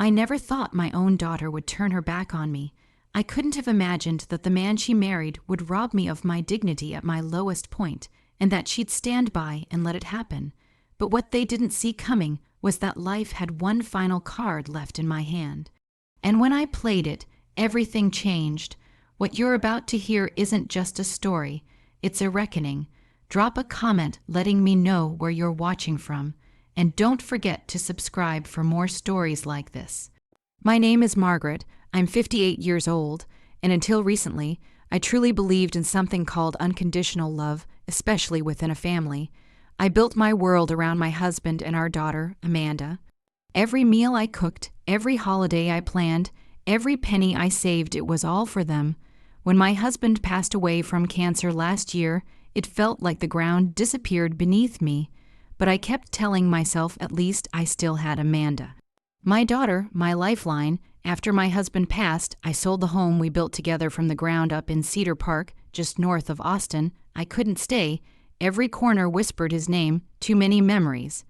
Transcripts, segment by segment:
I never thought my own daughter would turn her back on me. I couldn't have imagined that the man she married would rob me of my dignity at my lowest point, and that she'd stand by and let it happen. But what they didn't see coming was that life had one final card left in my hand. And when I played it, everything changed. What you're about to hear isn't just a story, it's a reckoning. Drop a comment letting me know where you're watching from, and don't forget to subscribe for more stories like this. My name is Margaret. I'm 58 years old, and until recently, I truly believed in something called unconditional love, especially within a family. I built my world around my husband and our daughter, Amanda. Every meal I cooked, every holiday I planned, every penny I saved, it was all for them. When my husband passed away from cancer last year, it felt like the ground disappeared beneath me, but I kept telling myself at least I still had Amanda. My daughter, my lifeline. After my husband passed, I sold the home we built together from the ground up in Cedar Park, just north of Austin. I couldn't stay. Every corner whispered his name, too many memories.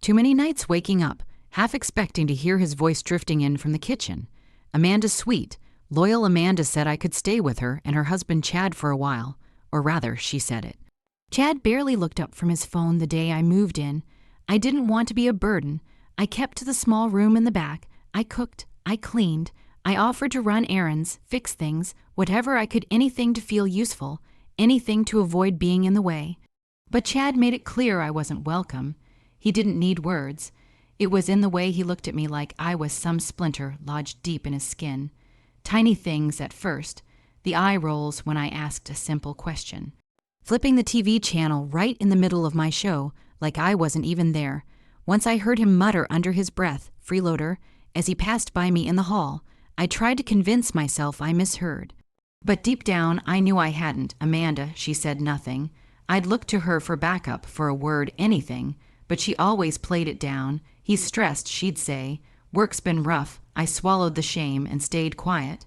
Too many nights waking up, half expecting to hear his voice drifting in from the kitchen. Amanda's sweet. Loyal Amanda said I could stay with her and her husband Chad for a while. Or rather, she said it. Chad barely looked up from his phone the day I moved in. I didn't want to be a burden. I kept to the small room in the back. I cooked. I cleaned. I offered to run errands, fix things, whatever I could, anything to feel useful, anything to avoid being in the way. But Chad made it clear I wasn't welcome. He didn't need words. It was in the way he looked at me like I was some splinter lodged deep in his skin. Tiny things at first, the eye rolls when I asked a simple question. Flipping the TV channel right in the middle of my show, like I wasn't even there. Once I heard him mutter under his breath, "Freeloader," as he passed by me in the hall. I tried to convince myself I misheard. But deep down, I knew I hadn't. Amanda, she said nothing. I'd look to her for backup, for a word, anything, but she always played it down. He's stressed, she'd say. Work's been rough. I swallowed the shame and stayed quiet.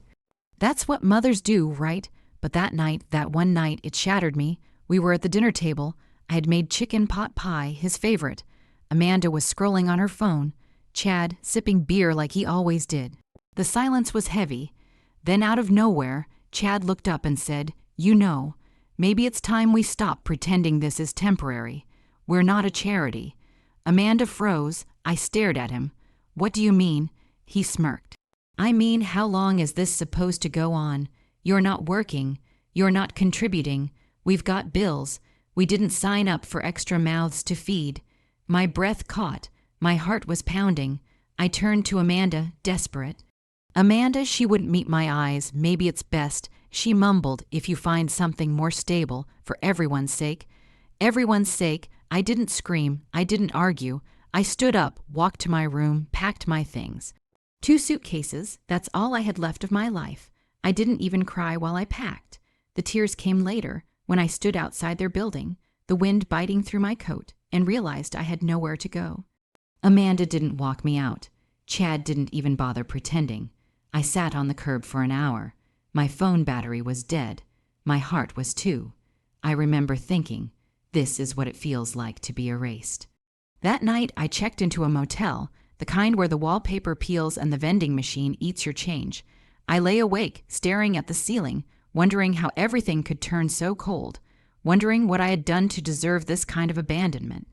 That's what mothers do, right? But that night, that one night, it shattered me. We were at the dinner table. I had made chicken pot pie, his favorite. Amanda was scrolling on her phone. Chad sipping beer like he always did. The silence was heavy. Then out of nowhere, Chad looked up and said, "You know, maybe it's time we stop pretending this is temporary. We're not a charity." Amanda froze. I stared at him. "What do you mean?" He smirked. "I mean, how long is this supposed to go on? You're not working. You're not contributing. We've got bills. We didn't sign up for extra mouths to feed." My breath caught. My heart was pounding. I turned to Amanda, desperate. Amanda, she wouldn't meet my eyes. "Maybe it's best," she mumbled, "if you find something more stable, for everyone's sake." Everyone's sake. I didn't scream. I didn't argue. I stood up, walked to my room, packed my things. 2 suitcases, that's all I had left of my life. I didn't even cry while I packed. The tears came later, when I stood outside their building, the wind biting through my coat, and realized I had nowhere to go. Amanda didn't walk me out. Chad didn't even bother pretending. I sat on the curb for an hour. My phone battery was dead. My heart was too. I remember thinking, this is what it feels like to be erased. That night, I checked into a motel, the kind where the wallpaper peels and the vending machine eats your change. I lay awake, staring at the ceiling, wondering how everything could turn so cold, wondering what I had done to deserve this kind of abandonment.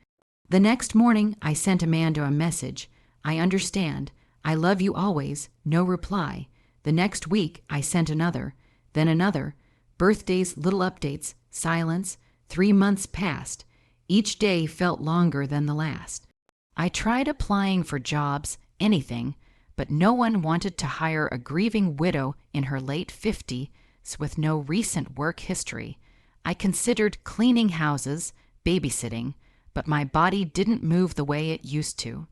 The next morning, I sent Amanda a message. "I understand. I love you always." No reply. The next week, I sent another, then another. Birthdays, little updates, silence. 3 months passed. Each day felt longer than the last. I tried applying for jobs, anything, but no one wanted to hire a grieving widow in her late 50s with no recent work history. I considered cleaning houses, babysitting, but my body didn't move the way it used to.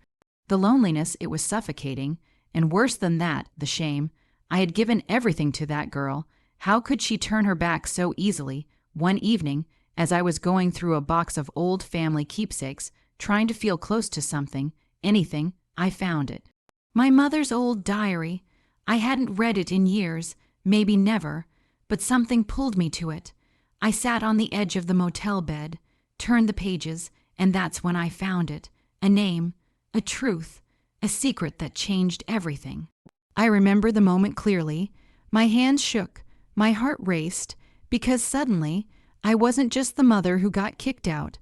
The loneliness, it was suffocating, and worse than that, the shame. I had given everything to that girl. How could she turn her back so easily? One evening, as I was going through a box of old family keepsakes, trying to feel close to something, anything, I found it. My mother's old diary. I hadn't read it in years, maybe never, but something pulled me to it. I sat on the edge of the motel bed, turned the pages, and that's when I found it. A name, a truth, a secret that changed everything. I remember the moment clearly. My hands shook, my heart raced, because suddenly I wasn't just the mother who got kicked out.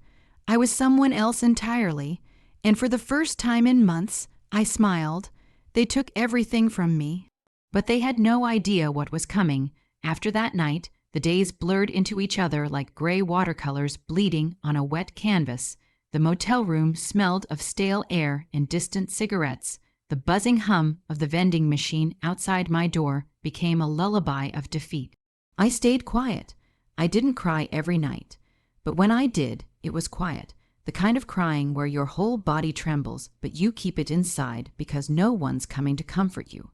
I was someone else entirely, and for the first time in months, I smiled. They took everything from me, but they had no idea what was coming. After that night, the days blurred into each other like gray watercolors bleeding on a wet canvas. The motel room smelled of stale air and distant cigarettes. The buzzing hum of the vending machine outside my door became a lullaby of defeat. I stayed quiet. I didn't cry every night, but when I did, it was quiet, the kind of crying where your whole body trembles, but you keep it inside because no one's coming to comfort you.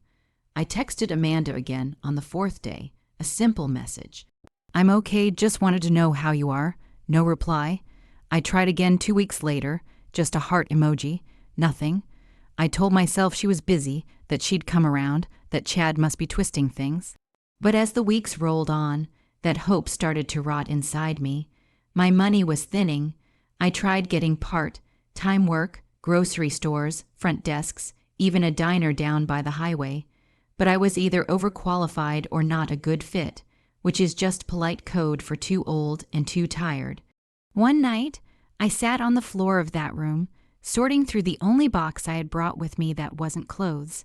I texted Amanda again on the fourth day, a simple message. "I'm okay, just wanted to know how you are." No reply. I tried again 2 weeks later, just a heart emoji, nothing. I told myself she was busy, that she'd come around, that Chad must be twisting things. But as the weeks rolled on, that hope started to rot inside me. My money was thinning. I tried getting part-time work, grocery stores, front desks, even a diner down by the highway. But I was either overqualified or not a good fit, which is just polite code for too old and too tired. One night, I sat on the floor of that room, sorting through the only box I had brought with me that wasn't clothes.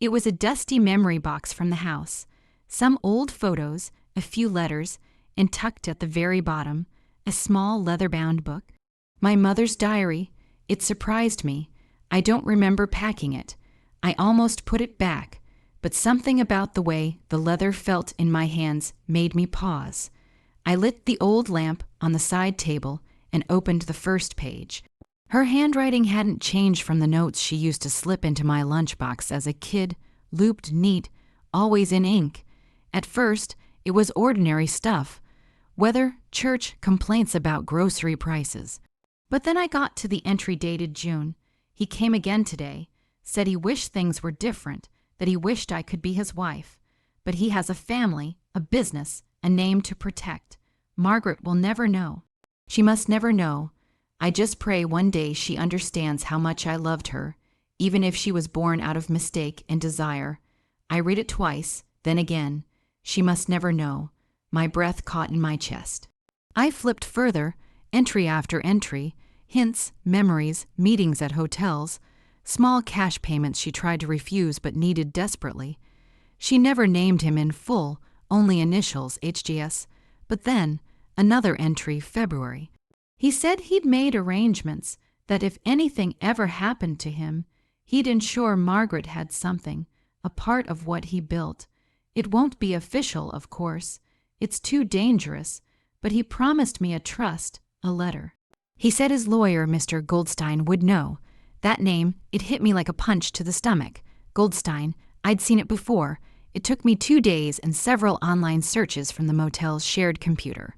It was a dusty memory box from the house. Some old photos, a few letters, and tucked at the very bottom, a small leather-bound book. My mother's diary. It surprised me. I don't remember packing it. I almost put it back, but something about the way the leather felt in my hands made me pause. I lit the old lamp on the side table and opened the first page. Her handwriting hadn't changed from the notes she used to slip into my lunchbox as a kid, looped neat, always in ink. At first, it was ordinary stuff. Weather, church, complaints about grocery prices. But then I got to the entry dated June. He came again today, said he wished things were different, that he wished I could be his wife. But he has a family, a business, a name to protect. Margaret will never know. She must never know. I just pray one day she understands how much I loved her, even if she was born out of mistake and desire. I read it twice, then again. She must never know. My breath caught in my chest. I flipped further, entry after entry, hints, memories, meetings at hotels, small cash payments she tried to refuse but needed desperately. She never named him in full, only initials, HGS. But then, another entry, February. He said he'd made arrangements that if anything ever happened to him, he'd ensure Margaret had something, a part of what he built. It won't be official, of course. It's too dangerous, but he promised me a trust, a letter. He said his lawyer, Mr. Goldstein, would know. That name, it hit me like a punch to the stomach. Goldstein, I'd seen it before. It took me 2 days and several online searches from the motel's shared computer.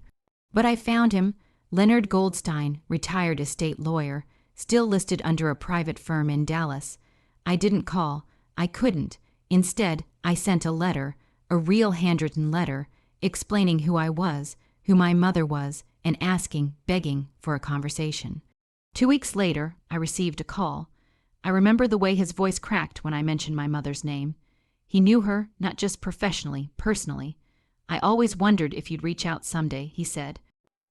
But I found him, Leonard Goldstein, retired estate lawyer, still listed under a private firm in Dallas. I didn't call. I couldn't. Instead, I sent a letter, a real handwritten letter, explaining who I was, who my mother was, and asking, begging for a conversation. 2 weeks later, I received a call. I remember the way his voice cracked when I mentioned my mother's name. He knew her, not just professionally, personally. "I always wondered if you'd reach out someday," he said.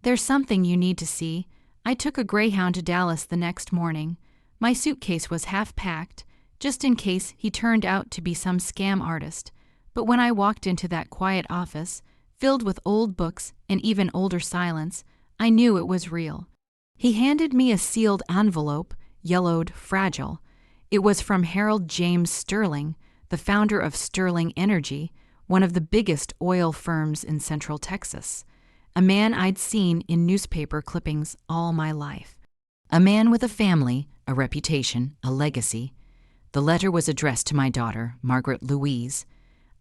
"There's something you need to see. I took a Greyhound to Dallas the next morning. My suitcase was half packed, just in case he turned out to be some scam artist. But when I walked into that quiet office, filled with old books and even older silence, I knew it was real." He handed me a sealed envelope, yellowed, fragile. It was from Harold James Sterling, the founder of Sterling Energy, one of the biggest oil firms in Central Texas. A man I'd seen in newspaper clippings all my life. A man with a family, a reputation, a legacy. The letter was addressed to my daughter, Margaret Louise.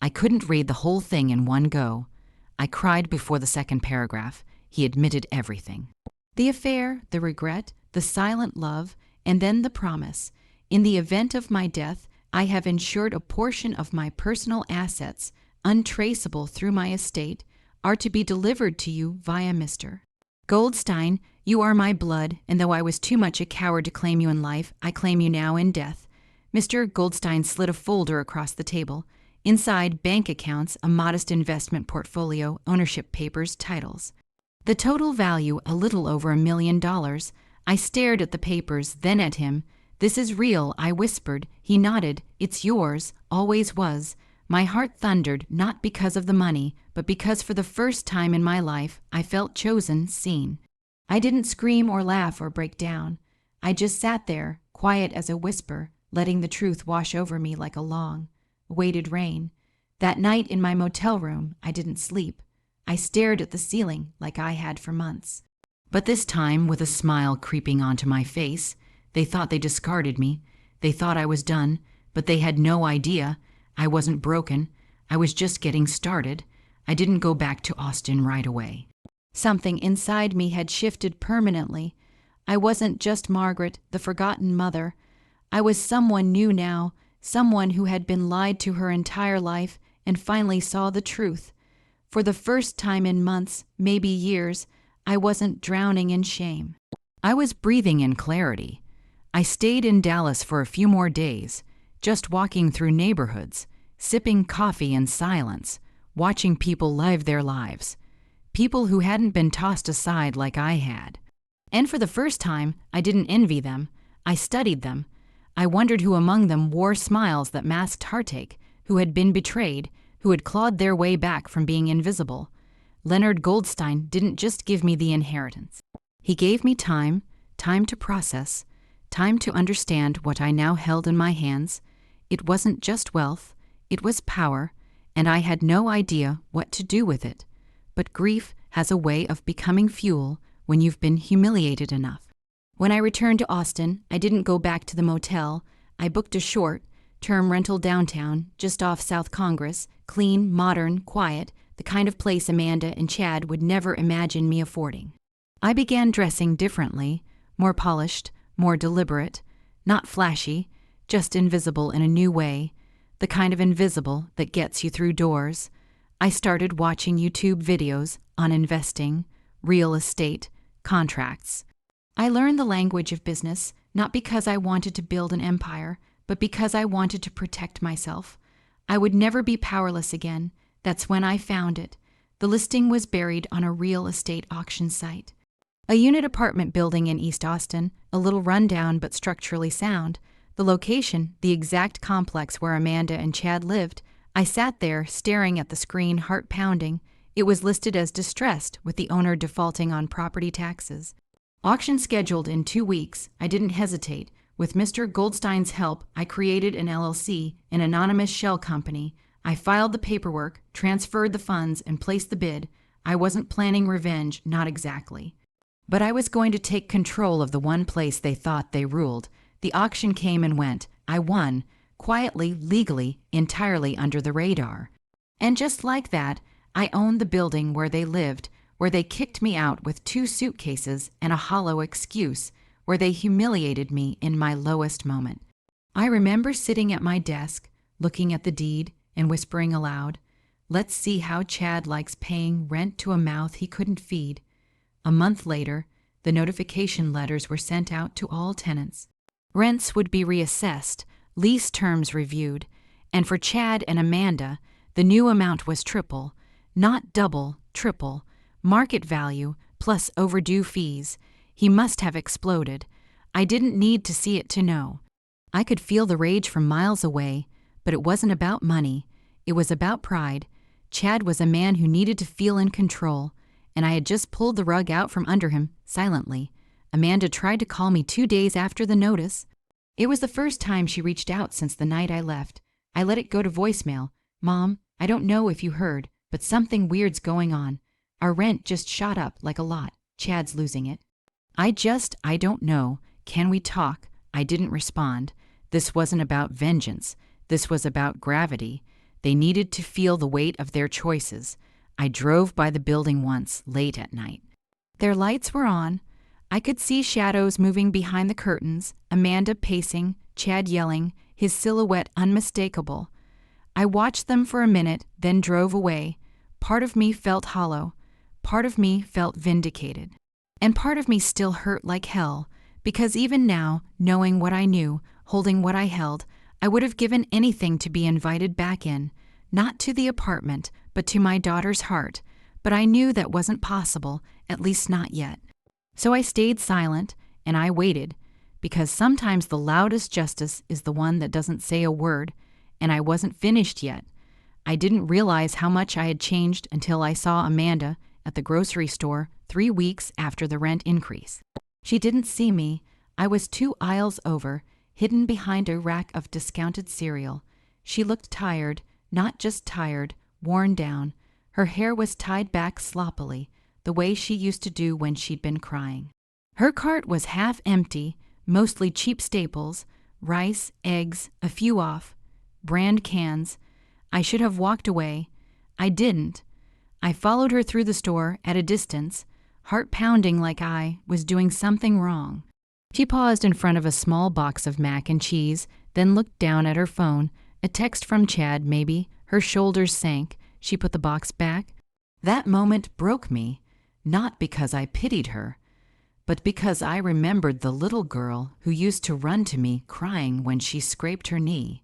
I couldn't read the whole thing in one go. I cried before the second paragraph. He admitted everything. The affair, the regret, the silent love, and then the promise. In the event of my death, I have insured a portion of my personal assets, untraceable through my estate, are to be delivered to you via Mr. Goldstein. You are my blood, and though I was too much a coward to claim you in life, I claim you now in death. Mr. Goldstein slid a folder across the table. Inside, bank accounts, a modest investment portfolio, ownership papers, titles. The total value a little over $1 million. I stared at the papers, then at him. "This is real," I whispered. He nodded. "It's yours, always was." My heart thundered, not because of the money, but because for the first time in my life, I felt chosen, seen. I didn't scream or laugh or break down. I just sat there, quiet as a whisper, letting the truth wash over me like a long, weighted rain. That night in my motel room, I didn't sleep. I stared at the ceiling like I had for months. But this time, with a smile creeping onto my face, they thought they discarded me. They thought I was done, but they had no idea. I wasn't broken. I was just getting started. I didn't go back to Austin right away. Something inside me had shifted permanently. I wasn't just Margaret, the forgotten mother. I was someone new now, someone who had been lied to her entire life and finally saw the truth. For the first time in months, maybe years, I wasn't drowning in shame. I was breathing in clarity. I stayed in Dallas for a few more days, just walking through neighborhoods, sipping coffee in silence, watching people live their lives. People who hadn't been tossed aside like I had. And for the first time, I didn't envy them. I studied them. I wondered who among them wore smiles that masked heartache, who had been betrayed, who had clawed their way back from being invisible. Leonard Goldstein didn't just give me the inheritance. He gave me time to process, time to understand what I now held in my hands. It wasn't just wealth, it was power, and I had no idea what to do with it. But grief has a way of becoming fuel when you've been humiliated enough. When I returned to Austin, I didn't go back to the motel. I booked a short-term rental downtown, just off South Congress, clean, modern, quiet, the kind of place Amanda and Chad would never imagine me affording. I began dressing differently, more polished, more deliberate, not flashy, just invisible in a new way, the kind of invisible that gets you through doors. I started watching YouTube videos on investing, real estate, contracts. I learned the language of business, not because I wanted to build an empire, but because I wanted to protect myself. I would never be powerless again. That's when I found it. The listing was buried on a real estate auction site. A unit apartment building in East Austin, a little rundown but structurally sound. The location, the exact complex where Amanda and Chad lived. I sat there, staring at the screen, heart pounding. It was listed as distressed, with the owner defaulting on property taxes. Auction scheduled in 2 weeks. I didn't hesitate. With Mr. Goldstein's help, I created an LLC, an anonymous shell company. I filed the paperwork, transferred the funds, and placed the bid. I wasn't planning revenge, not exactly. But I was going to take control of the one place they thought they ruled. The auction came and went. I won, quietly, legally, entirely under the radar. And just like that, I owned the building where they lived, where they kicked me out with 2 suitcases and a hollow excuse, where they humiliated me in my lowest moment. I remember sitting at my desk, looking at the deed and whispering aloud, "Let's see how Chad likes paying rent to a mouth he couldn't feed." A month later, the notification letters were sent out to all tenants. Rents would be reassessed, lease terms reviewed, and for Chad and Amanda, the new amount was triple, not double, triple, market value plus overdue fees. He must have exploded. I didn't need to see it to know. I could feel the rage from miles away, but it wasn't about money. It was about pride. Chad was a man who needed to feel in control, and I had just pulled the rug out from under him, silently. Amanda tried to call me 2 days after the notice. It was the first time she reached out since the night I left. I let it go to voicemail. "Mom, I don't know if you heard, but something weird's going on. Our rent just shot up like a lot. Chad's losing it." I don't know. Can we talk? I didn't respond. This wasn't about vengeance. This was about gravity. They needed to feel the weight of their choices. I drove by the building once, late at night. Their lights were on. I could see shadows moving behind the curtains, Amanda pacing, Chad yelling, his silhouette unmistakable. I watched them for a minute, then drove away. Part of me felt hollow. Part of me felt vindicated. And part of me still hurt like hell, because even now, knowing what I knew, holding what I held, I would have given anything to be invited back in, not to the apartment, but to my daughter's heart, but I knew that wasn't possible, at least not yet. So I stayed silent, and I waited, because sometimes the loudest justice is the one that doesn't say a word, and I wasn't finished yet. I didn't realize how much I had changed until I saw Amanda at the grocery store 3 weeks after the rent increase. She didn't see me. I was 2 aisles over, hidden behind a rack of discounted cereal. She looked tired, not just tired, worn down. Her hair was tied back sloppily, the way she used to do when she'd been crying. Her cart was half empty, mostly cheap staples, rice, eggs, a few off, brand cans. I should have walked away. I didn't. I followed her through the store at a distance, heart pounding like I was doing something wrong. She paused in front of a small box of mac and cheese, then looked down at her phone. A text from Chad, maybe. Her shoulders sank. She put the box back. That moment broke me, not because I pitied her, but because I remembered the little girl who used to run to me crying when she scraped her knee.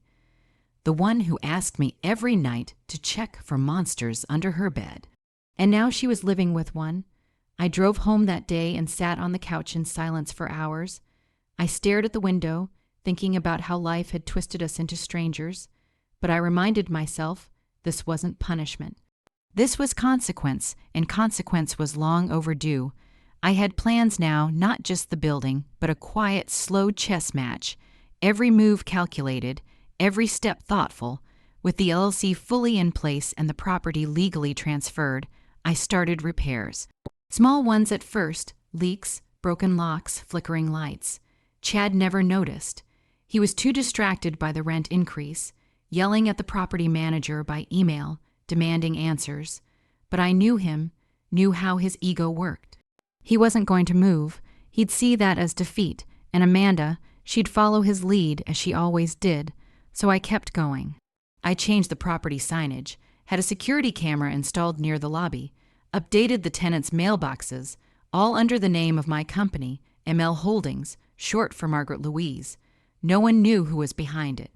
The one who asked me every night to check for monsters under her bed. And now she was living with one. I drove home that day and sat on the couch in silence for hours. I stared at the window, thinking about how life had twisted us into strangers, but I reminded myself this wasn't punishment. This was consequence, and consequence was long overdue. I had plans now, not just the building, but a quiet, slow chess match, every move calculated, every step thoughtful. With the LLC fully in place and the property legally transferred, I started repairs. Small ones at first, leaks, broken locks, flickering lights. Chad never noticed. He was too distracted by the rent increase, yelling at the property manager by email, demanding answers. But I knew him, knew how his ego worked. He wasn't going to move. He'd see that as defeat, and Amanda, she'd follow his lead as she always did, so I kept going. I changed the property signage, had a security camera installed near the lobby, updated the tenants' mailboxes, all under the name of my company, ML Holdings, short for Margaret Louise. No one knew who was behind it.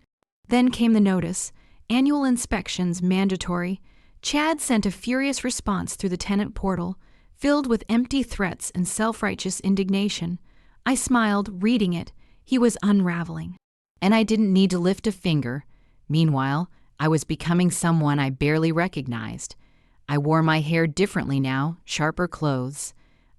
Then came the notice, annual inspections mandatory. Chad sent a furious response through the tenant portal, filled with empty threats and self-righteous indignation. I smiled, reading it. He was unraveling. And I didn't need to lift a finger. Meanwhile, I was becoming someone I barely recognized. I wore my hair differently now, sharper clothes.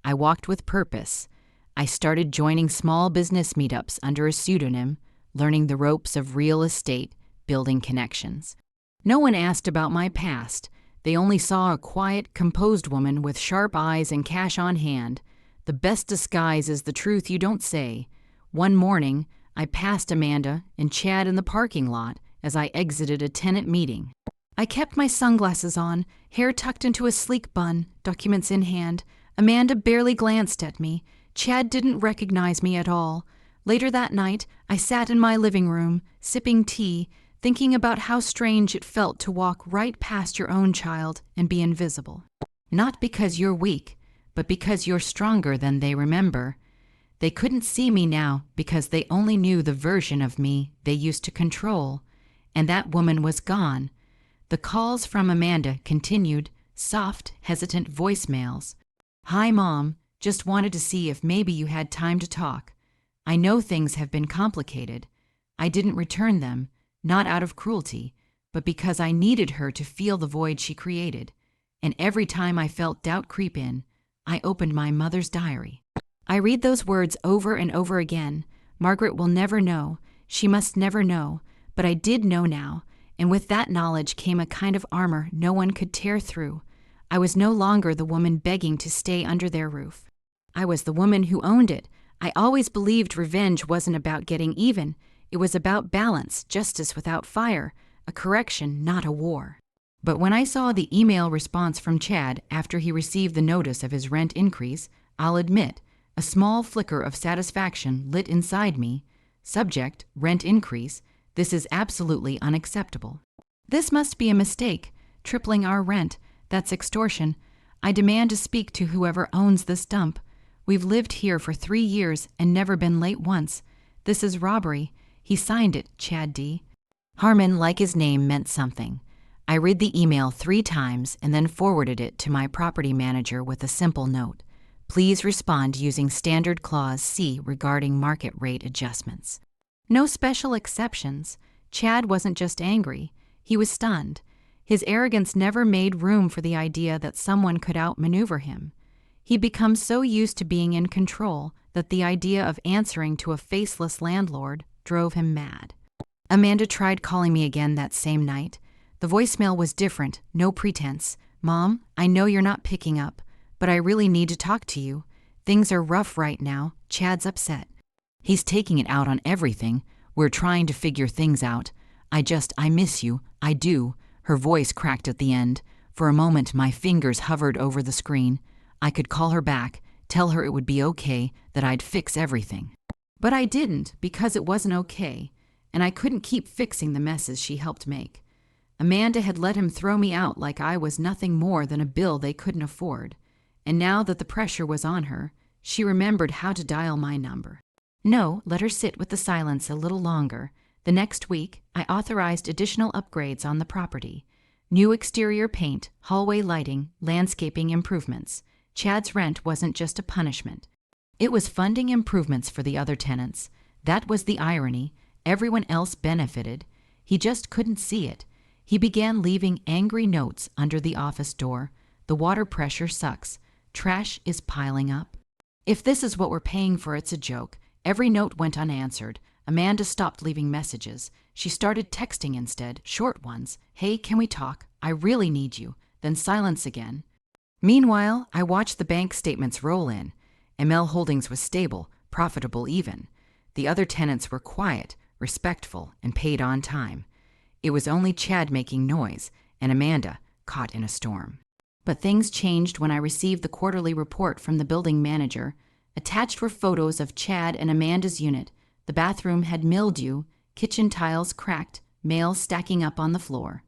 I walked with purpose. I started joining small business meetups under a pseudonym, learning the ropes of real estate, building connections. No one asked about my past. They only saw a quiet, composed woman with sharp eyes and cash on hand. The best disguise is the truth you don't say. One morning, I passed Amanda and Chad in the parking lot as I exited a tenant meeting. I kept my sunglasses on, hair tucked into a sleek bun, documents in hand. Amanda barely glanced at me. Chad didn't recognize me at all. Later that night, I sat in my living room, sipping tea, thinking about how strange it felt to walk right past your own child and be invisible. Not because you're weak, but because you're stronger than they remember. They couldn't see me now because they only knew the version of me they used to control. And that woman was gone. The calls from Amanda continued, soft, hesitant voicemails. "Hi, Mom. Just wanted to see if maybe you had time to talk. I know things have been complicated. I didn't return them, not out of cruelty, but because I needed her to feel the void she created. And every time I felt doubt creep in, I opened my mother's diary." I read those words over and over again. Margaret will never know. She must never know. But I did know now, and with that knowledge came a kind of armor no one could tear through. I was no longer the woman begging to stay under their roof. I was the woman who owned it. I always believed revenge wasn't about getting even. It was about balance, justice without fire, a correction, not a war. But when I saw the email response from Chad after he received the notice of his rent increase, I'll admit, a small flicker of satisfaction lit inside me. Subject, rent increase. This is absolutely unacceptable. This must be a mistake. Tripling our rent. That's extortion. I demand to speak to whoever owns this dump. We've lived here for 3 years and never been late once. This is robbery. He signed it, Chad D. Harmon, like his name, meant something. I read the email 3 times and then forwarded it to my property manager with a simple note. Please respond using standard clause C regarding market rate adjustments. No special exceptions. Chad wasn't just angry. He was stunned. His arrogance never made room for the idea that someone could outmaneuver him. He'd become so used to being in control that the idea of answering to a faceless landlord drove him mad. Amanda tried calling me again that same night. The voicemail was different, no pretense. Mom, I know you're not picking up, but I really need to talk to you. Things are rough right now. Chad's upset. He's taking it out on everything. We're trying to figure things out. I miss you. I do. Her voice cracked at the end. For a moment, my fingers hovered over the screen. I could call her back, tell her it would be okay, that I'd fix everything. But I didn't, because it wasn't okay, and I couldn't keep fixing the messes she helped make. Amanda had let him throw me out like I was nothing more than a bill they couldn't afford, and now that the pressure was on her, she remembered how to dial my number. No, let her sit with the silence a little longer. The next week, I authorized additional upgrades on the property. New exterior paint, hallway lighting, landscaping improvements. Chad's rent wasn't just a punishment. It was funding improvements for the other tenants. That was the irony. Everyone else benefited. He just couldn't see it. He began leaving angry notes under the office door. The water pressure sucks. Trash is piling up. If this is what we're paying for, it's a joke. Every note went unanswered. Amanda stopped leaving messages. She started texting instead, short ones. Hey, can we talk? I really need you. Then silence again. Meanwhile, I watched the bank statements roll in. ML Holdings was stable, profitable even. The other tenants were quiet, respectful, and paid on time. It was only Chad making noise, and Amanda caught in a storm. But things changed when I received the quarterly report from the building manager. Attached were photos of Chad and Amanda's unit. The bathroom had mildew, kitchen tiles cracked, mail stacking up on the floor.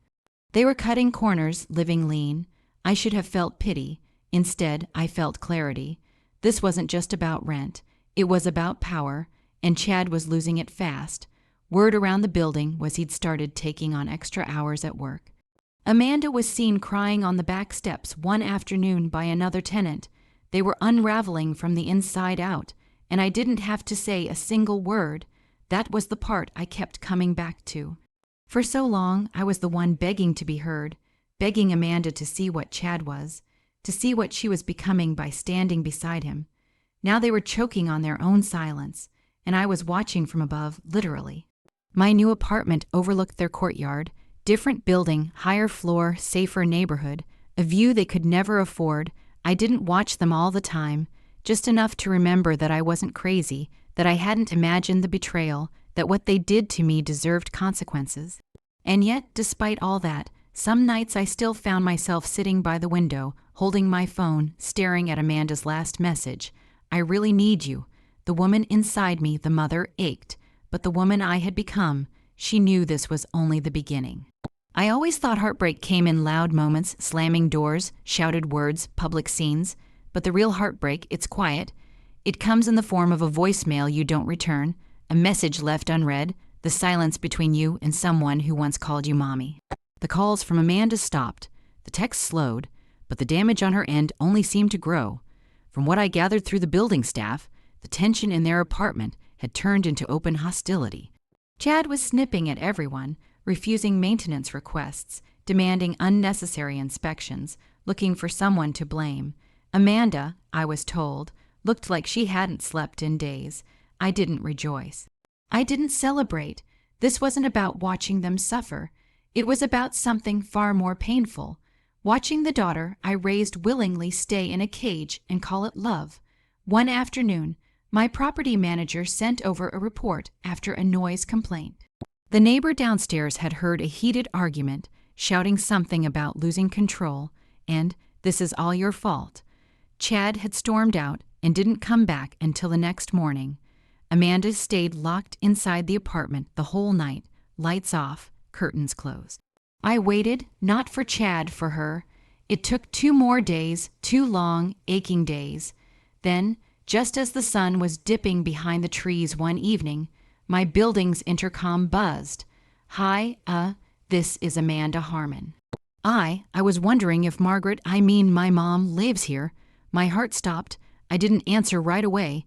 They were cutting corners, living lean. I should have felt pity. Instead, I felt clarity. This wasn't just about rent. It was about power, and Chad was losing it fast. Word around the building was he'd started taking on extra hours at work. Amanda was seen crying on the back steps one afternoon by another tenant. They were unraveling from the inside out, and I didn't have to say a single word. That was the part I kept coming back to. For so long, I was the one begging to be heard, begging Amanda to see what Chad was, to see what she was becoming by standing beside him. Now they were choking on their own silence, and I was watching from above, literally. My new apartment overlooked their courtyard, different building, higher floor, safer neighborhood, a view they could never afford. I didn't watch them all the time, just enough to remember that I wasn't crazy, that I hadn't imagined the betrayal, that what they did to me deserved consequences. And yet, despite all that, some nights I still found myself sitting by the window, holding my phone, staring at Amanda's last message. I really need you. The woman inside me, the mother, ached, but the woman I had become, she knew this was only the beginning. I always thought heartbreak came in loud moments, slamming doors, shouted words, public scenes. But the real heartbreak, it's quiet. It comes in the form of a voicemail you don't return, a message left unread, the silence between you and someone who once called you mommy. The calls from Amanda stopped. The text slowed, but the damage on her end only seemed to grow. From what I gathered through the building staff, the tension in their apartment had turned into open hostility. Chad was snipping at everyone, refusing maintenance requests, demanding unnecessary inspections, looking for someone to blame. Amanda, I was told, looked like she hadn't slept in days. I didn't rejoice. I didn't celebrate. This wasn't about watching them suffer. It was about something far more painful. Watching the daughter I raised willingly stay in a cage and call it love. One afternoon, my property manager sent over a report after a noise complaint. The neighbor downstairs had heard a heated argument, shouting something about losing control, and "This is all your fault." Chad had stormed out and didn't come back until the next morning. Amanda stayed locked inside the apartment the whole night, lights off, curtains closed. I waited, not for Chad, for her. It took 2 more days, 2 long, aching days. Then, just as the sun was dipping behind the trees one evening, my building's intercom buzzed. Hi, this is Amanda Harmon. I was wondering if my mom, lives here. My heart stopped. I didn't answer right away.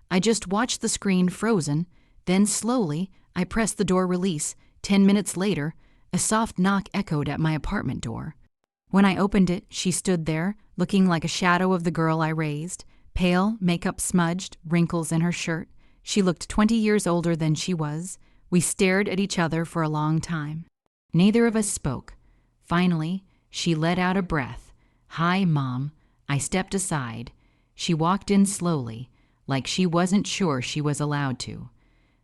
I just watched the screen frozen. Then slowly, I pressed the door release. 10 minutes later, a soft knock echoed at my apartment door. When I opened it, she stood there, looking like a shadow of the girl I raised, pale, makeup smudged, wrinkles in her shirt. She looked 20 years older than she was. We stared at each other for a long time. Neither of us spoke. Finally, she let out a breath. "Hi, Mom." I stepped aside. She walked in slowly, like she wasn't sure she was allowed to.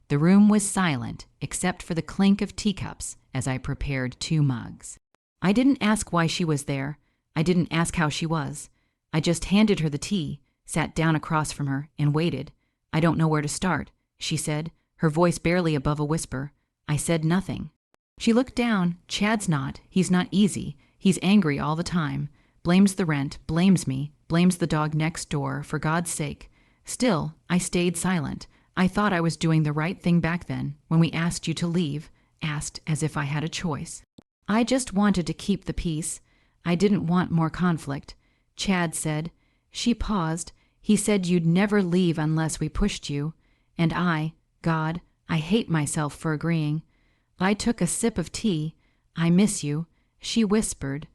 The room was silent, except for the clink of teacups as I prepared 2 mugs. I didn't ask why she was there. I didn't ask how she was. I just handed her the tea, sat down across from her, and waited. "I don't know where to start," she said, her voice barely above a whisper. I said nothing. She looked down. "Chad's not. He's not easy. He's angry all the time. Blames the rent, blames me, blames the dog next door, for God's sake." Still, I stayed silent. I thought I was doing the right thing back then, when we asked you to leave, asked as if I had a choice. I just wanted to keep the peace. I didn't want more conflict. Chad said. She paused. "He said you'd never leave unless we pushed you." And God, I hate myself for agreeing. I took a sip of tea. "I miss you," she whispered.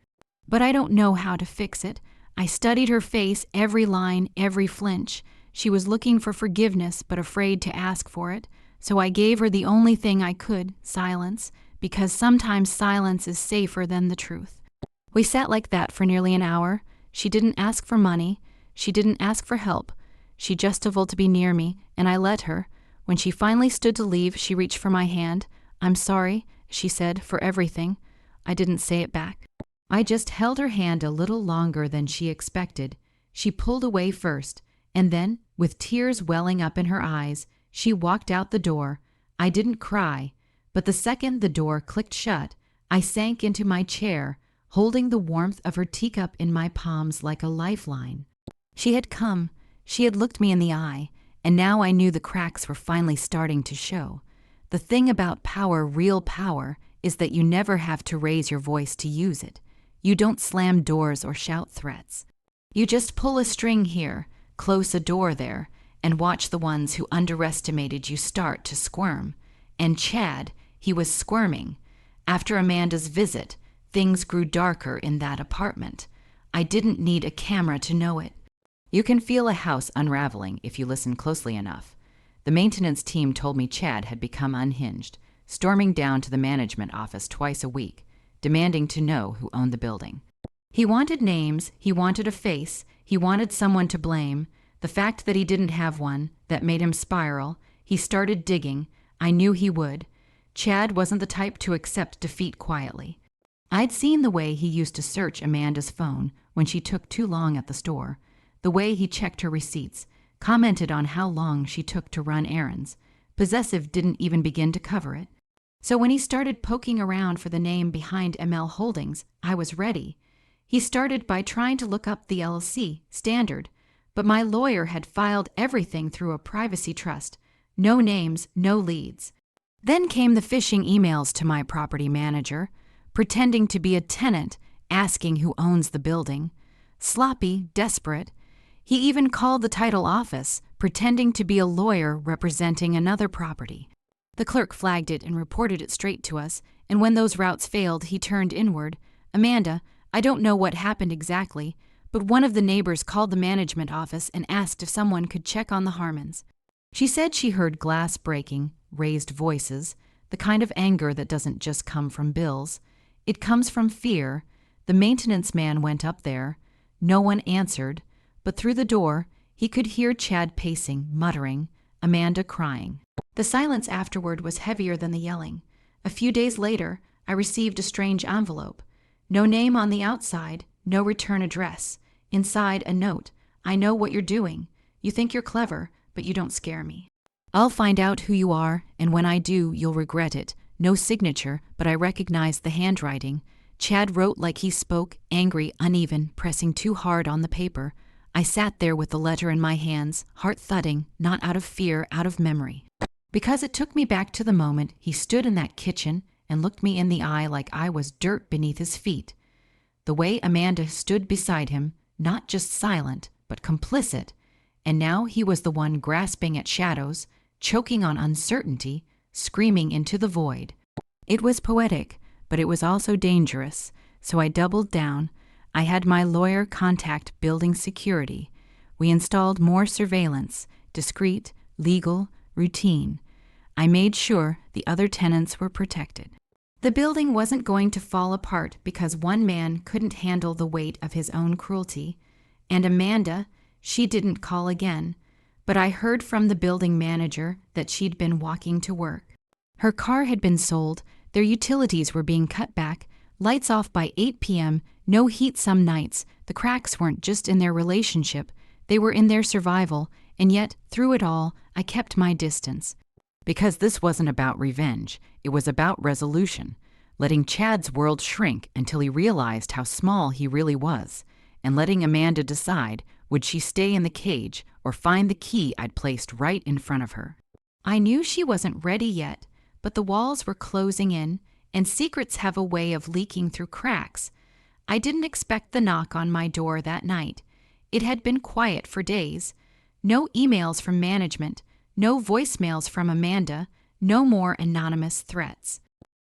"But I don't know how to fix it." I studied her face, every line, every flinch. She was looking for forgiveness, but afraid to ask for it. So I gave her the only thing I could, silence, because sometimes silence is safer than the truth. We sat like that for nearly an hour. She didn't ask for money. She didn't ask for help. She just willed to be near me, and I let her. When she finally stood to leave, she reached for my hand. "I'm sorry," she said, "for everything." I didn't say it back. I just held her hand a little longer than she expected. She pulled away first, and then, with tears welling up in her eyes, she walked out the door. I didn't cry, but the second the door clicked shut, I sank into my chair, holding the warmth of her teacup in my palms like a lifeline. She had come. She had looked me in the eye, and now I knew the cracks were finally starting to show. The thing about power, real power, is that you never have to raise your voice to use it. You don't slam doors or shout threats. You just pull a string here, close a door there, and watch the ones who underestimated you start to squirm. And Chad, he was squirming. After Amanda's visit, things grew darker in that apartment. I didn't need a camera to know it. You can feel a house unraveling if you listen closely enough. The maintenance team told me Chad had become unhinged, storming down to the management office twice a week, demanding to know who owned the building. He wanted names, he wanted a face, he wanted someone to blame. The fact that he didn't have one, that made him spiral. He started digging. I knew he would. Chad wasn't the type to accept defeat quietly. I'd seen the way he used to search Amanda's phone when she took too long at the store, the way he checked her receipts, commented on how long she took to run errands. Possessive didn't even begin to cover it. So when he started poking around for the name behind ML Holdings, I was ready. He started by trying to look up the LLC standard, but my lawyer had filed everything through a privacy trust. No names, no leads. Then came the phishing emails to my property manager, pretending to be a tenant, asking who owns the building. Sloppy, desperate. He even called the title office, pretending to be a lawyer representing another property. The clerk flagged it and reported it straight to us, and when those routes failed, he turned inward. "Amanda, I don't know what happened exactly, but one of the neighbors called the management office and asked if someone could check on the Harmons. She said she heard glass breaking, raised voices, the kind of anger that doesn't just come from bills. It comes from fear. The maintenance man went up there. No one answered, but through the door, he could hear Chad pacing, muttering, Amanda crying. The silence afterward was heavier than the yelling. A few days later, I received a strange envelope. No name on the outside, no return address. Inside, a note. I know what you're doing. You think you're clever, but you don't scare me. I'll find out who you are, and when I do, you'll regret it. No signature, but I recognized the handwriting. Chad wrote like he spoke, angry, uneven, pressing too hard on the paper. I sat there with the letter in my hands, heart thudding, not out of fear, out of memory. Because it took me back to the moment he stood in that kitchen, and looked me in the eye like I was dirt beneath his feet. The way Amanda stood beside him, not just silent, but complicit, and now he was the one grasping at shadows, choking on uncertainty, screaming into the void. It was poetic, but it was also dangerous, so I doubled down. I had my lawyer contact building security. We installed more surveillance, discreet, legal, routine. I made sure the other tenants were protected. The building wasn't going to fall apart because one man couldn't handle the weight of his own cruelty. And Amanda, she didn't call again, but I heard from the building manager that she'd been walking to work. Her car had been sold, their utilities were being cut back, lights off by 8 p.m., no heat some nights. The cracks weren't just in their relationship, they were in their survival, and yet, through it all, I kept my distance. Because this wasn't about revenge, it was about resolution, letting Chad's world shrink until he realized how small he really was, and letting Amanda decide would she stay in the cage or find the key I'd placed right in front of her. I knew she wasn't ready yet, but the walls were closing in, and secrets have a way of leaking through cracks. I didn't expect the knock on my door that night. It had been quiet for days. No emails from management, no voicemails from Amanda, no more anonymous threats.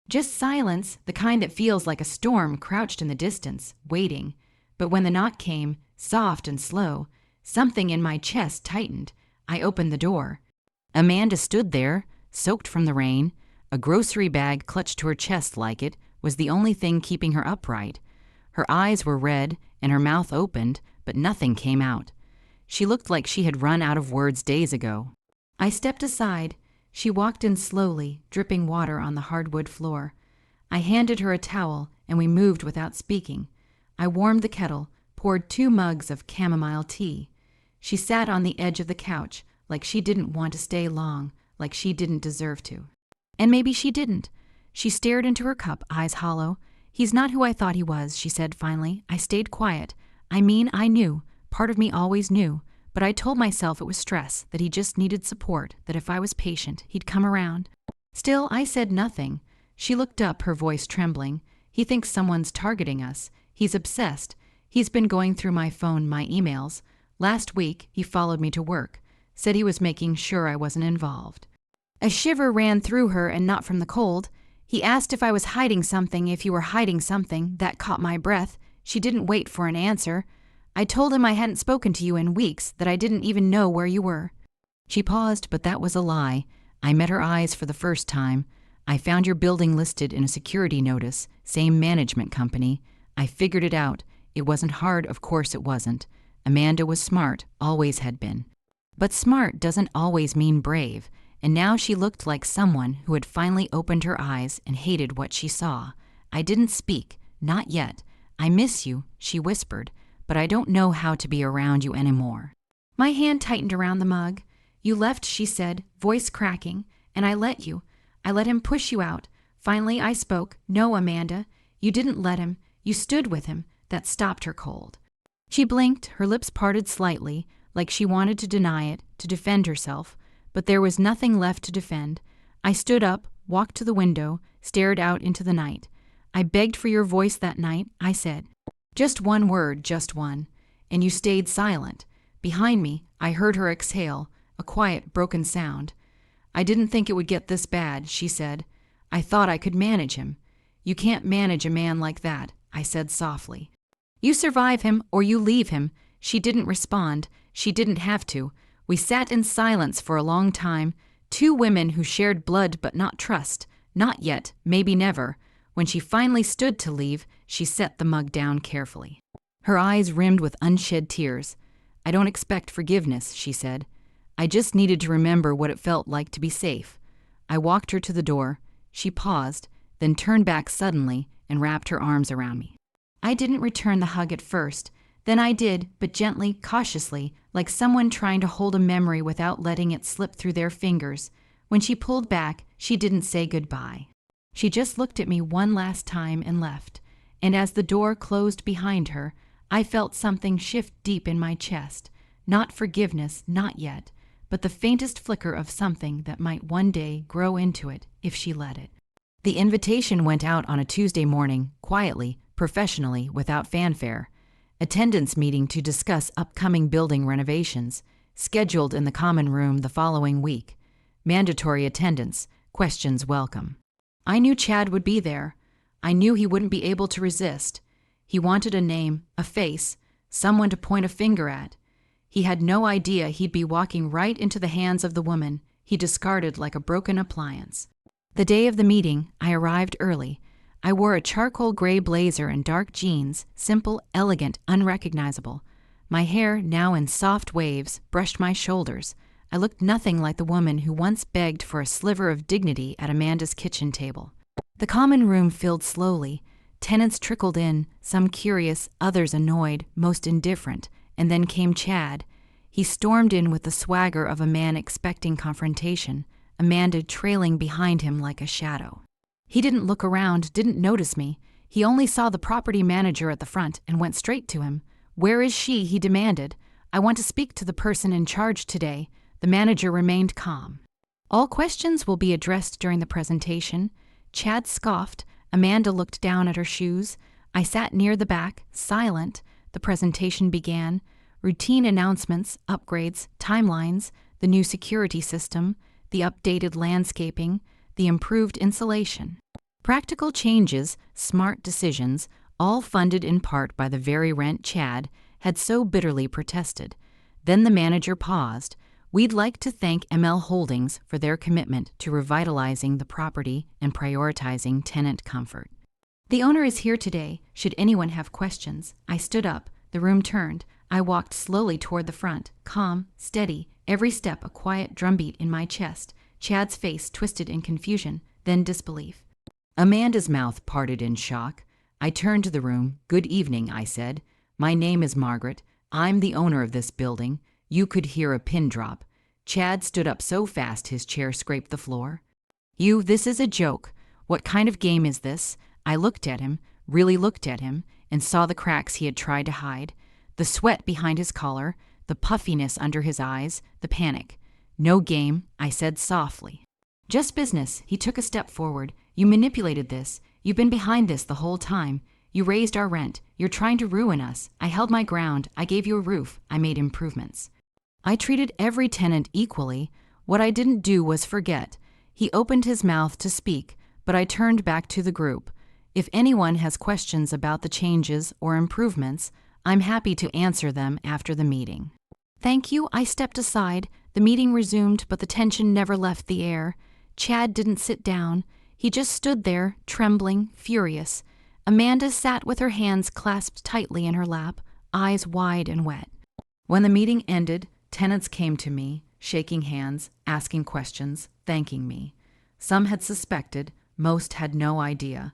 Just silence, the kind that feels like a storm crouched in the distance, waiting. But when the knock came, soft and slow, something in my chest tightened. I opened the door. Amanda stood there, soaked from the rain. A grocery bag clutched to her chest like it was the only thing keeping her upright. Her eyes were red and her mouth opened, but nothing came out. She looked like she had run out of words days ago. I stepped aside. She walked in slowly, dripping water on the hardwood floor. I handed her a towel, and we moved without speaking. I warmed the kettle, poured 2 mugs of chamomile tea. She sat on the edge of the couch, like she didn't want to stay long, like she didn't deserve to. And maybe she didn't. She stared into her cup, eyes hollow. "He's not who I thought he was," she said finally. I stayed quiet. I mean, I knew. Part of me always knew. But I told myself it was stress, that he just needed support, that if I was patient, he'd come around. Still, I said nothing. She looked up, her voice trembling. "He thinks someone's targeting us. He's obsessed. He's been going through my phone, my emails. Last week, he followed me to work. Said he was making sure I wasn't involved." A shiver ran through her, and not from the cold. "He asked if I was hiding something, if you were hiding something." That caught my breath. She didn't wait for an answer. "I told him I hadn't spoken to you in weeks, that I didn't even know where you were." She paused, but that was a lie. I met her eyes for the first time. "I found your building listed in a security notice, same management company. I figured it out. It wasn't hard, of course it wasn't. Amanda was smart, always had been. But smart doesn't always mean brave, and now she looked like someone who had finally opened her eyes and hated what she saw. I didn't speak, not yet. "I miss you," she whispered, "but I don't know how to be around you anymore." My hand tightened around the mug. "You left," she said, voice cracking, "and I let you. I let him push you out. Finally, I spoke. 'No, Amanda, you didn't let him. You stood with him.' That stopped her cold." She blinked, her lips parted slightly, like she wanted to deny it, to defend herself, but there was nothing left to defend. I stood up, walked to the window, stared out into the night. "I begged for your voice that night," I said. "Just one word, just one. And you stayed silent." Behind me, I heard her exhale, a quiet, broken sound. "I didn't think it would get this bad," she said. "I thought I could manage him." "You can't manage a man like that," I said softly. "You survive him or you leave him." She didn't respond. She didn't have to. We sat in silence for a long time, 2 women who shared blood but not trust. Not yet, maybe never. When she finally stood to leave, she set the mug down carefully. Her eyes rimmed with unshed tears. "I don't expect forgiveness," she said. "I just needed to remember what it felt like to be safe." I walked her to the door. She paused, then turned back suddenly and wrapped her arms around me. I didn't return the hug at first. Then I did, but gently, cautiously, like someone trying to hold a memory without letting it slip through their fingers. When she pulled back, she didn't say goodbye. She just looked at me one last time and left. And as the door closed behind her, I felt something shift deep in my chest. Not forgiveness, not yet, but the faintest flicker of something that might one day grow into it if she let it. The invitation went out on a Tuesday morning, quietly, professionally, without fanfare. Attendance meeting to discuss upcoming building renovations, scheduled in the common room the following week. Mandatory attendance, questions welcome. I knew Chad would be there. I knew he wouldn't be able to resist. He wanted a name, a face, someone to point a finger at. He had no idea he'd be walking right into the hands of the woman he discarded like a broken appliance. The day of the meeting, I arrived early. I wore a charcoal gray blazer and dark jeans, simple, elegant, unrecognizable. My hair, now in soft waves, brushed my shoulders. I looked nothing like the woman who once begged for a sliver of dignity at Amanda's kitchen table. The common room filled slowly. Tenants trickled in, some curious, others annoyed, most indifferent, and then came Chad. He stormed in with the swagger of a man expecting confrontation, Amanda trailing behind him like a shadow. He didn't look around, didn't notice me. He only saw the property manager at the front and went straight to him. "Where is she?" he demanded. "I want to speak to the person in charge today." The manager remained calm. "All questions will be addressed during the presentation." Chad scoffed. Amanda looked down at her shoes. I sat near the back, silent. The presentation began. Routine announcements, upgrades, timelines, the new security system, the updated landscaping, the improved insulation. Practical changes, smart decisions, all funded in part by the very rent Chad had so bitterly protested. Then the manager paused. "We'd like to thank ML Holdings for their commitment to revitalizing the property and prioritizing tenant comfort. The owner is here today, should anyone have questions." I stood up. The room turned. I walked slowly toward the front, calm, steady, every step a quiet drumbeat in my chest. Chad's face twisted in confusion, then disbelief. Amanda's mouth parted in shock. I turned to the room. "Good evening," I said. "My name is Margaret. I'm the owner of this building." You could hear a pin drop. Chad stood up so fast his chair scraped the floor. This is a joke. What kind of game is this?" I looked at him, really looked at him, and saw the cracks he had tried to hide. The sweat behind his collar, the puffiness under his eyes, the panic. "No game," I said softly. "Just business." He took a step forward. "You manipulated this. You've been behind this the whole time. You raised our rent. You're trying to ruin us. I held my ground. I gave you a roof. I made improvements. I treated every tenant equally. What I didn't do was forget." He opened his mouth to speak, but I turned back to the group. "If anyone has questions about the changes or improvements, I'm happy to answer them after the meeting." "Thank you." I stepped aside. The meeting resumed, but the tension never left the air. Chad didn't sit down. He just stood there, trembling, furious. Amanda sat with her hands clasped tightly in her lap, eyes wide and wet. When the meeting ended, tenants came to me, shaking hands, asking questions, thanking me. Some had suspected, most had no idea.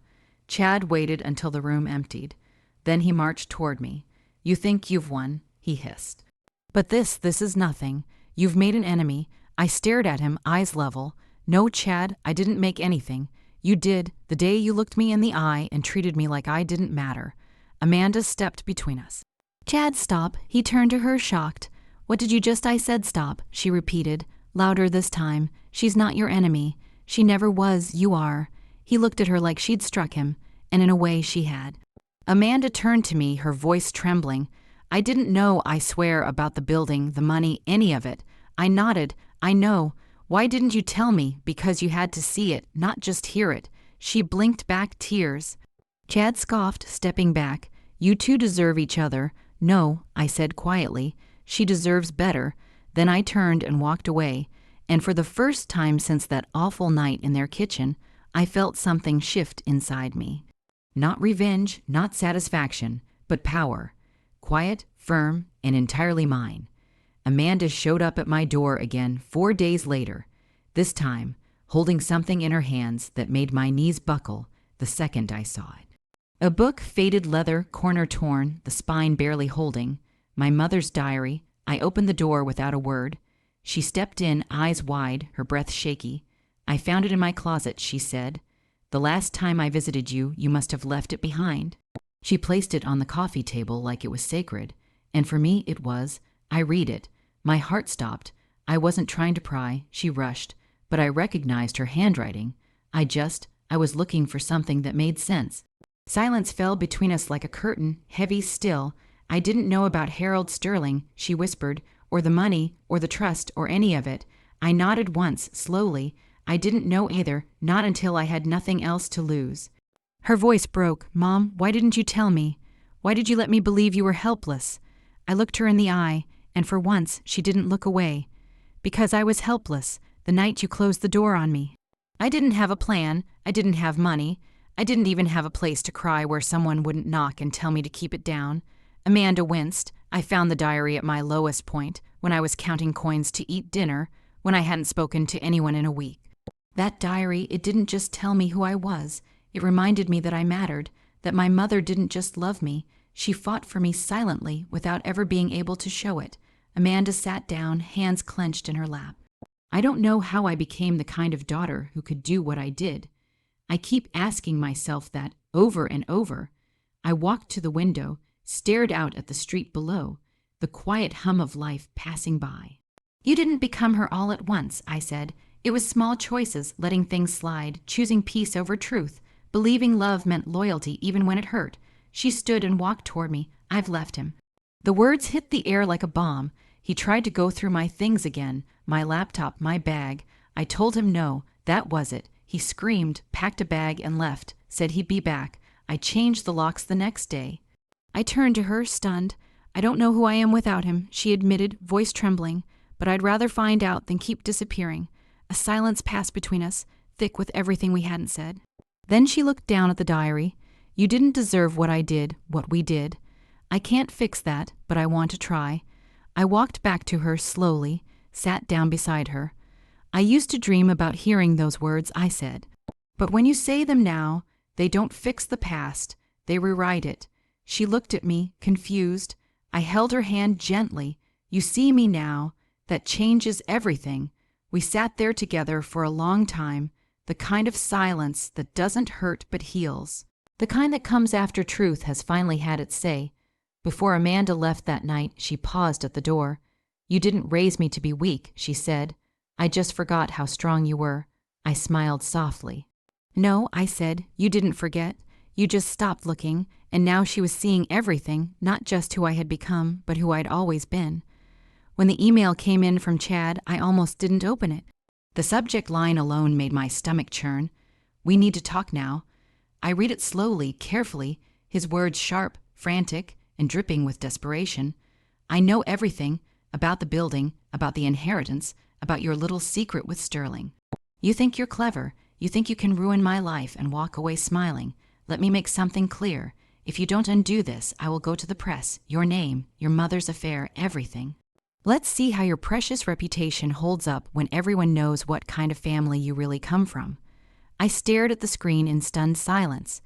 Chad waited until the room emptied. Then he marched toward me. "You think you've won," he hissed. "But this is nothing. You've made an enemy." I stared at him, eyes level. "No, Chad, I didn't make anything. You did, the day you looked me in the eye and treated me like I didn't matter." Amanda stepped between us. "Chad, stop." He turned to her, shocked. "What did you just?" I said. "Stop," she repeated, louder this time. "She's not your enemy. She never was. You are." He looked at her like she'd struck him, and in a way she had. Amanda turned to me, her voice trembling. "I didn't know, I swear, about the building, the money, any of it." I nodded. "I know. Why didn't you tell me?" "Because you had to see it, not just hear it." She blinked back tears. Chad scoffed, stepping back. "You two deserve each other." "No," I said quietly. "She deserves better." Then I turned and walked away, and for the first time since that awful night in their kitchen, I felt something shift inside me. Not revenge, not satisfaction, but power. Quiet, firm, and entirely mine. Amanda showed up at my door again 4 days later, this time holding something in her hands that made my knees buckle the second I saw it. A book, faded leather, corner torn, the spine barely holding. My mother's diary. I opened the door without a word. She stepped in, eyes wide, her breath shaky. "I found it in my closet," she said. "The last time I visited you, you must have left it behind." She placed it on the coffee table like it was sacred, and for me it was. I read it. My heart stopped. I wasn't trying to pry. She rushed, but I recognized her handwriting. I I was looking for something that made sense. Silence fell between us like a curtain, heavy still. I didn't know about Harold Sterling, she whispered, or the money, or the trust, or any of it. I nodded once, slowly. I didn't know either, not until I had nothing else to lose. Her voice broke. Mom, why didn't you tell me? Why did you let me believe you were helpless? I looked her in the eye, and for once she didn't look away. Because I was helpless, the night you closed the door on me. I didn't have a plan. I didn't have money. I didn't even have a place to cry where someone wouldn't knock and tell me to keep it down. Amanda winced. I found the diary at my lowest point, when I was counting coins to eat dinner, when I hadn't spoken to anyone in a week. That diary, it didn't just tell me who I was. It reminded me that I mattered, that my mother didn't just love me. She fought for me silently without ever being able to show it. Amanda sat down, hands clenched in her lap. I don't know how I became the kind of daughter who could do what I did. I keep asking myself that over and over. I walked to the window, stared out at the street below, the quiet hum of life passing by. You didn't become her all at once, I said. It was small choices, letting things slide, choosing peace over truth, believing love meant loyalty even when it hurt. She stood and walked toward me. I've left him. The words hit the air like a bomb. He tried to go through my things again, my laptop, my bag. I told him no, that was it. He screamed, packed a bag, and left, said he'd be back. I changed the locks the next day. I turned to her, stunned. I don't know who I am without him, she admitted, voice trembling, but I'd rather find out than keep disappearing. A silence passed between us, thick with everything we hadn't said. Then she looked down at the diary. You didn't deserve what I did, what we did. I can't fix that, but I want to try. I walked back to her slowly, sat down beside her. I used to dream about hearing those words, I said. But when you say them now, they don't fix the past, they rewrite it. She looked at me, confused. I held her hand gently. You see me now. That changes everything. We sat there together for a long time, the kind of silence that doesn't hurt but heals. The kind that comes after truth has finally had its say. Before Amanda left that night, she paused at the door. You didn't raise me to be weak, she said. I just forgot how strong you were. I smiled softly. No, I said, you didn't forget. You just stopped looking, and now she was seeing everything, not just who I had become, but who I'd always been. When the email came in from Chad, I almost didn't open it. The subject line alone made my stomach churn. We need to talk now. I read it slowly, carefully, his words sharp, frantic, and dripping with desperation. I know everything about the building, about the inheritance, about your little secret with Sterling. You think you're clever. You think you can ruin my life and walk away smiling. Let me make something clear. If you don't undo this, I will go to the press, your name, your mother's affair, everything. Let's see how your precious reputation holds up when everyone knows what kind of family you really come from. I stared at the screen in stunned silence.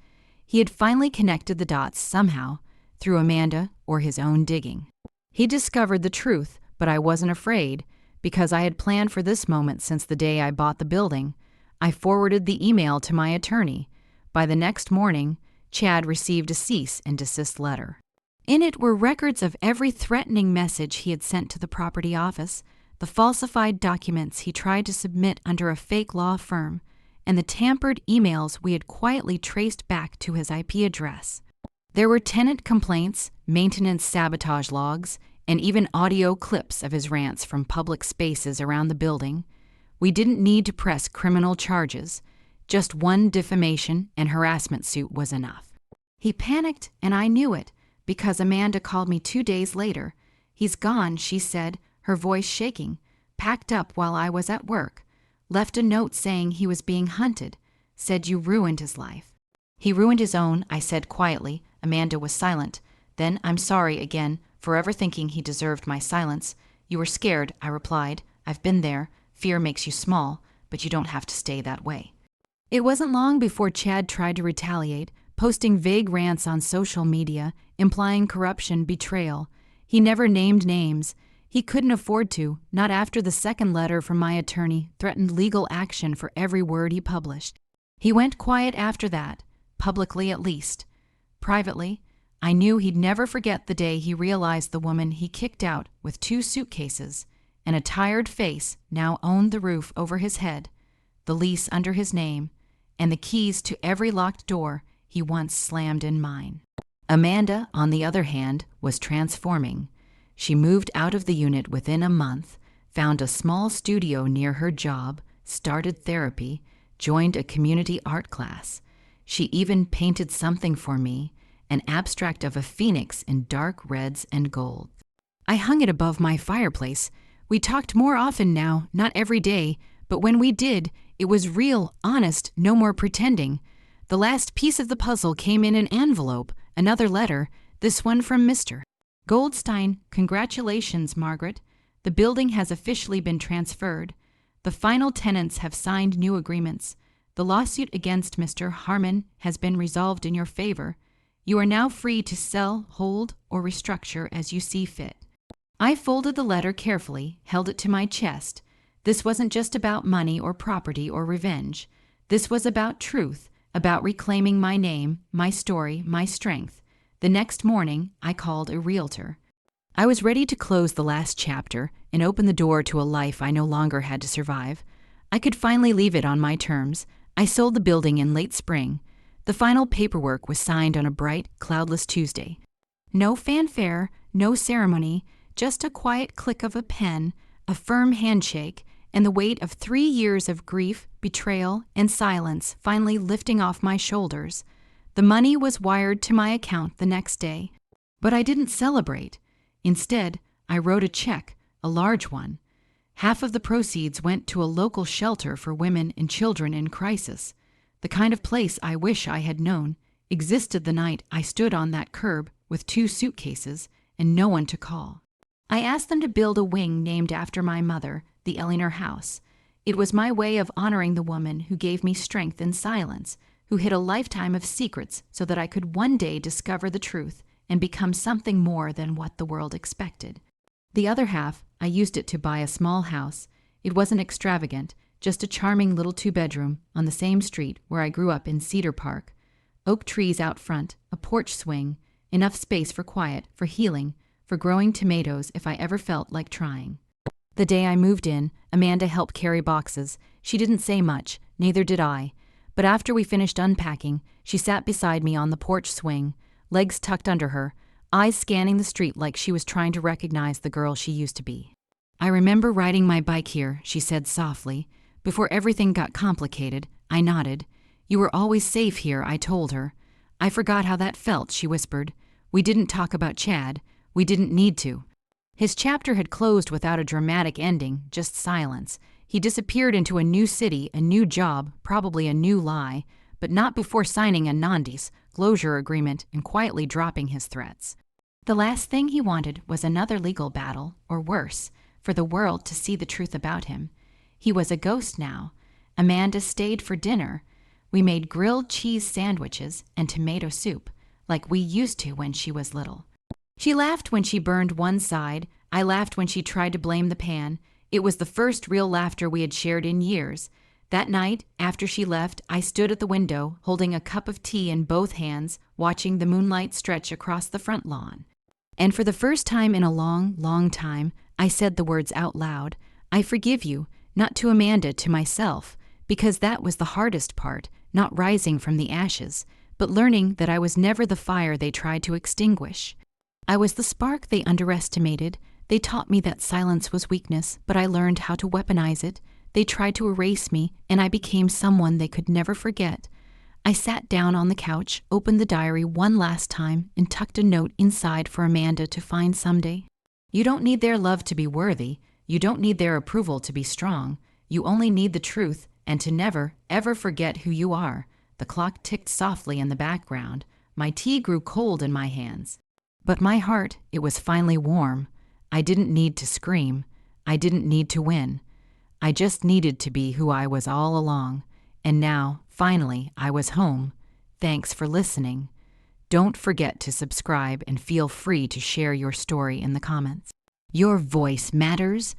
He had finally connected the dots somehow, through Amanda or his own digging. He discovered the truth, but I wasn't afraid, because I had planned for this moment since the day I bought the building. I forwarded the email to my attorney. By the next morning, Chad received a cease and desist letter. In it were records of every threatening message he had sent to the property office, the falsified documents he tried to submit under a fake law firm, and the tampered emails we had quietly traced back to his IP address. There were tenant complaints, maintenance sabotage logs, and even audio clips of his rants from public spaces around the building. We didn't need to press criminal charges. Just one defamation and harassment suit was enough. He panicked, and I knew it, because Amanda called me 2 days later. He's gone, she said, her voice shaking, packed up while I was at work, left a note saying he was being hunted, said you ruined his life. He ruined his own, I said quietly. Amanda was silent. Then I'm sorry again, forever thinking he deserved my silence. You were scared, I replied. I've been there. Fear makes you small, but you don't have to stay that way. It wasn't long before Chad tried to retaliate, posting vague rants on social media, implying corruption, betrayal. He never named names. He couldn't afford to, not after the second letter from my attorney threatened legal action for every word he published. He went quiet after that, publicly at least. Privately, I knew he'd never forget the day he realized the woman he kicked out with 2 suitcases and a tired face now owned the roof over his head, the lease under his name, and the keys to every locked door he once slammed in mine. Amanda, on the other hand, was transforming. She moved out of the unit within a month, found a small studio near her job, started therapy, joined a community art class. She even painted something for me, an abstract of a phoenix in dark reds and gold. I hung it above my fireplace. We talked more often now, not every day, but when we did, it was real, honest, no more pretending. The last piece of the puzzle came in an envelope, another letter, this one from Mr. Goldstein. Congratulations, Margaret. The building has officially been transferred. The final tenants have signed new agreements. The lawsuit against Mr. Harmon has been resolved in your favor. You are now free to sell, hold, or restructure as you see fit. I folded the letter carefully, held it to my chest. This wasn't just about money or property or revenge. This was about truth, about reclaiming my name, my story, my strength. The next morning, I called a realtor. I was ready to close the last chapter and open the door to a life I no longer had to survive. I could finally leave it on my terms. I sold the building in late spring. The final paperwork was signed on a bright, cloudless Tuesday. No fanfare, no ceremony, just a quiet click of a pen, a firm handshake, and the weight of 3 years of grief, betrayal, and silence finally lifting off my shoulders. The money was wired to my account the next day. But I didn't celebrate. Instead, I wrote a check, a large one. Half of the proceeds went to a local shelter for women and children in crisis. The kind of place I wish I had known existed the night I stood on that curb with 2 suitcases and no one to call. I asked them to build a wing named after my mother, the Ellinger House. It was my way of honoring the woman who gave me strength in silence, who hid a lifetime of secrets so that I could one day discover the truth and become something more than what the world expected. The other half, I used it to buy a small house. It wasn't extravagant, just a charming little 2-bedroom on the same street where I grew up in Cedar Park. Oak trees out front, a porch swing, enough space for quiet, for healing, for growing tomatoes if I ever felt like trying. The day I moved in, Amanda helped carry boxes. She didn't say much, neither did I. But after we finished unpacking, she sat beside me on the porch swing, legs tucked under her, eyes scanning the street like she was trying to recognize the girl she used to be. I remember riding my bike here, she said softly. Before everything got complicated, I nodded. You were always safe here, I told her. I forgot how that felt, she whispered. We didn't talk about Chad. We didn't need to. His chapter had closed without a dramatic ending, just silence. He disappeared into a new city, a new job, probably a new lie, but not before signing a non-disclosure agreement and quietly dropping his threats. The last thing he wanted was another legal battle, or worse, for the world to see the truth about him. He was a ghost now. Amanda stayed for dinner. We made grilled cheese sandwiches and tomato soup, like we used to when she was little. She laughed when she burned one side. I laughed when she tried to blame the pan. It was the first real laughter we had shared in years. That night, after she left, I stood at the window, holding a cup of tea in both hands, watching the moonlight stretch across the front lawn. And for the first time in a long, long time, I said the words out loud. I forgive you, not to Amanda, to myself, because that was the hardest part, not rising from the ashes, but learning that I was never the fire they tried to extinguish. I was the spark they underestimated. They taught me that silence was weakness, but I learned how to weaponize it. They tried to erase me, and I became someone they could never forget. I sat down on the couch, opened the diary one last time, and tucked a note inside for Amanda to find someday. You don't need their love to be worthy. You don't need their approval to be strong. You only need the truth, and to never, ever forget who you are. The clock ticked softly in the background. My tea grew cold in my hands. But my heart, it was finally warm. I didn't need to scream. I didn't need to win. I just needed to be who I was all along. And now, finally, I was home. Thanks for listening. Don't forget to subscribe and feel free to share your story in the comments. Your voice matters.